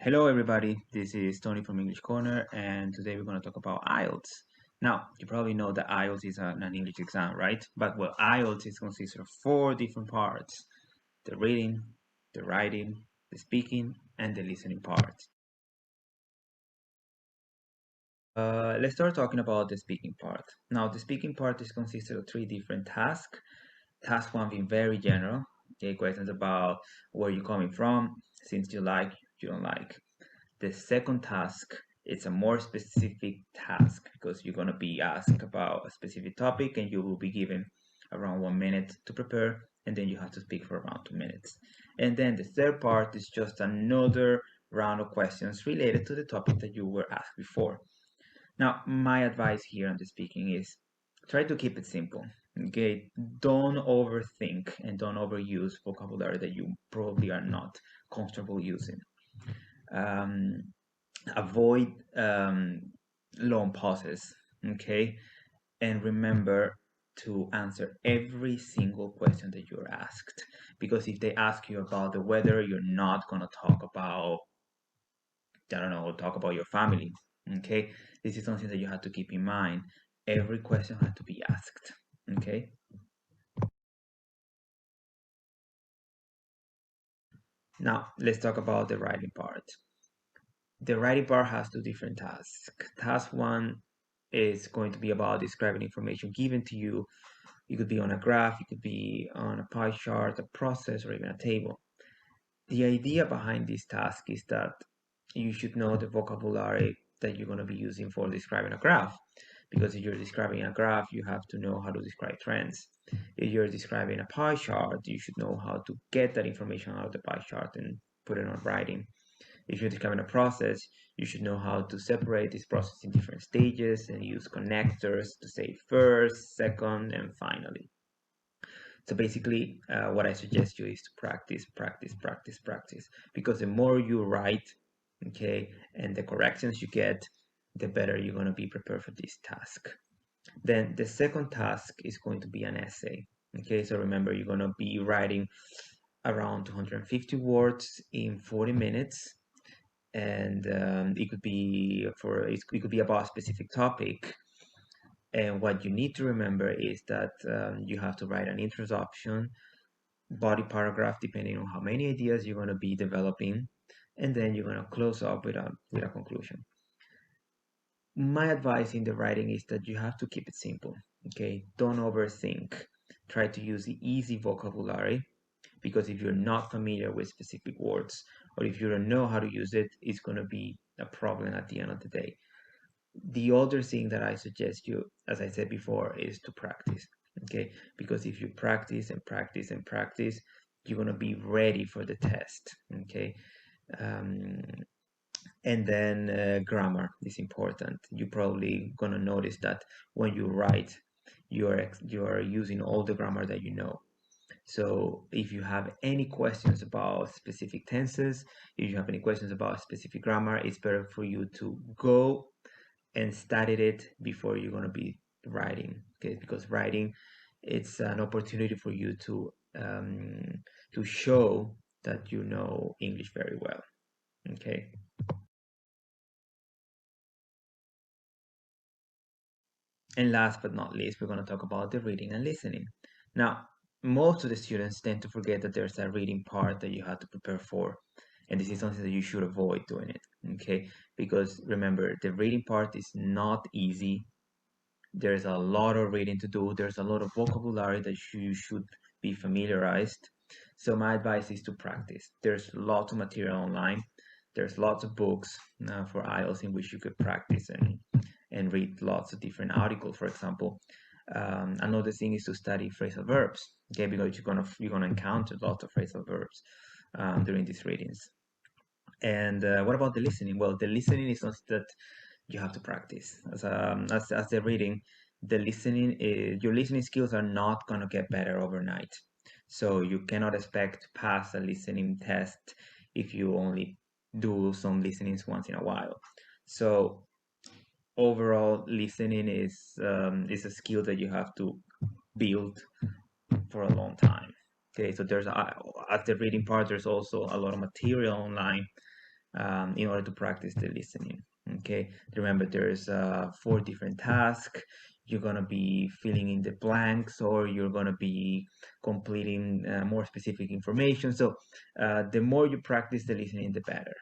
Hello, everybody. This is Tony from English Corner, and today we're going to talk about IELTS. Now, you probably know that IELTS is an English exam, right? But well, IELTS is consisted of four different parts: the reading, the writing, the speaking, and the listening part. Let's start talking about the speaking part. Now, the speaking part is consisted of three different tasks. Task one being very general, okay, questions about where you're coming from, since you like, you don't like. The second task is a more specific task because you're going to be asked about a specific topic and you will be given around 1 minute to prepare, and then you have to speak for around 2 minutes. And then the third part is just another round of questions related to the topic that you were asked before. Now, my advice here on the speaking is try to keep it simple. Okay, don't overthink and don't overuse vocabulary that you probably are not comfortable using. Um, Avoid long pauses, okay? And remember to answer every single question that you're asked. Because if they ask you about the weather, you're not going to talk about, I don't know, talk about your family, okay? This is something that you have to keep in mind. Every question has to be asked, okay? Now, let's talk about the writing part. The writing part has two different tasks. Task one is going to be about describing information given to you. It could be on a graph, it could be on a pie chart, a process, or even a table. The idea behind this task is that you should know the vocabulary that you're going to be using for describing a graph. Because if you're describing a graph, you have to know how to describe trends. If you're describing a pie chart, you should know how to get that information out of the pie chart and put it on writing. If you're describing a process, you should know how to separate this process in different stages and use connectors to say first, second, and finally. So basically, what I suggest you is to practice, practice, practice, practice. Because the more you write, okay, and the corrections you get, the better you're going to be prepared for this task. Then the second task is going to be an essay. Okay, so remember, you're going to be writing around 250 words in 40 minutes, and it could be about a specific topic. And what you need to remember is that you have to write an introduction, body paragraph, depending on how many ideas you're going to be developing, and then you're going to close up with a conclusion. My advice in the writing is that you have to keep it simple. Okay, don't overthink. Try to use the easy vocabulary, because if you're not familiar with specific words or if you don't know how to use it, it's going to be a problem at the end of the day. The other thing that I suggest you, as I said before, is to practice. Okay, because if you practice and practice and practice, you're going to be ready for the test. Okay, um, and then grammar is important. You're probably going to notice that when you write, you're using all the grammar that you know. So if you have any questions about specific tenses, if you have any questions about specific grammar, it's better for you to go and study it before you're going to be writing. Okay, because writing, it's an opportunity for you to show that you know English very well. Okay. And last but not least, we're going to talk about the reading and listening. Now, most of the students tend to forget that there's a reading part that you have to prepare for. And this is something that you should avoid doing it, okay? Because remember, the reading part is not easy. There's a lot of reading to do. There's a lot of vocabulary that you should be familiarized. So my advice is to practice. There's lots of material online. There's lots of books for IELTS in which you could practice and read lots of different articles. For example, another thing is to study phrasal verbs, okay? Because you're gonna encounter lots of phrasal verbs during these readings. And what about the listening? Well, the listening is something that you have to practice. As the reading, the listening is, your listening skills are not gonna get better overnight. So you cannot expect to pass a listening test if you only do some listenings once in a while. So overall, listening is a skill that you have to build for a long time. Okay, so at the reading part, there's also a lot of material online in order to practice the listening. Okay, remember there's 4 different tasks. You're gonna be filling in the blanks, or you're gonna be completing more specific information. So the more you practice the listening, the better.